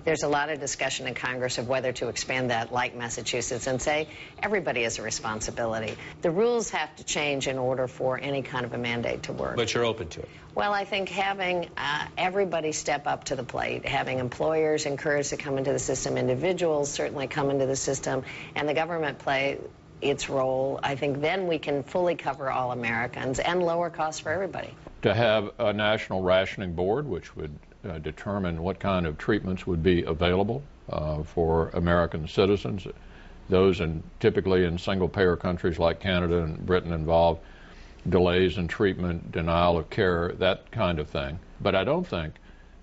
There's a lot of discussion in Congress of whether to expand that, like Massachusetts, and say everybody has a responsibility. The rules have to change in order for any kind of a mandate to work. But you're open to it? Well, I think having everybody step up to the plate, having employers encouraged to come into the system, individuals certainly come into the system, and the government play its role, I think then we can fully cover all Americans and lower costs for everybody. To have a national rationing board which would determine what kind of treatments would be available for American citizens, those typically in single-payer countries like Canada and Britain involve delays in treatment, denial of care, that kind of thing. But I don't think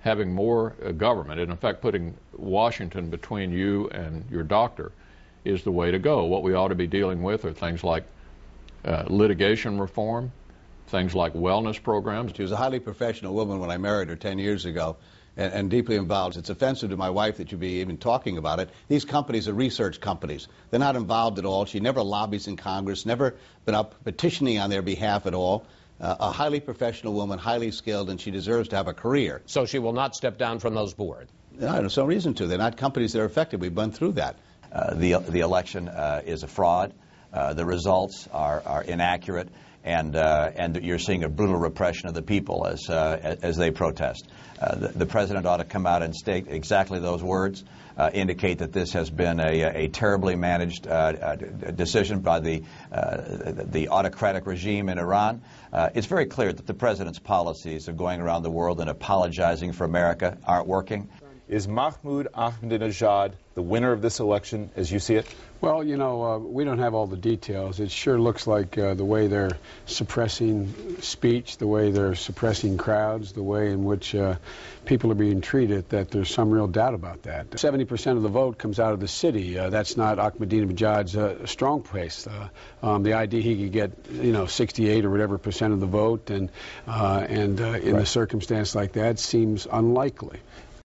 having more government, in effect putting Washington between you and your doctor, is the way to go. What we ought to be dealing with are things like litigation reform, things like wellness programs. She was a highly professional woman when I married her 10 years ago, and deeply involved. It's offensive to my wife that you be even talking about it. These companies are research companies. They're not involved at all. She never lobbies in Congress, never been up petitioning on their behalf at all. A highly professional woman, highly skilled, and she deserves to have a career. So she will not step down from those boards? No, there's no reason to. They're not companies that are affected. We've been through that. The election is a fraud. The results are inaccurate, and you're seeing a brutal repression of the people as they protest. The president ought to come out and state exactly those words, indicate that this has been a terribly managed decision by the autocratic regime in Iran. It's very clear that the president's policies of going around the world and apologizing for America aren't working. Is Mahmoud Ahmadinejad the winner of this election, as you see it? Well, you know, we don't have all the details. It sure looks like the way they're suppressing speech, the way they're suppressing crowds, the way in which people are being treated, that there's some real doubt about that. 70% of the vote comes out of the city. That's not Ahmadinejad's strong place. The idea he could get, you know, 68 or whatever % of the vote, and in a circumstance like that seems unlikely.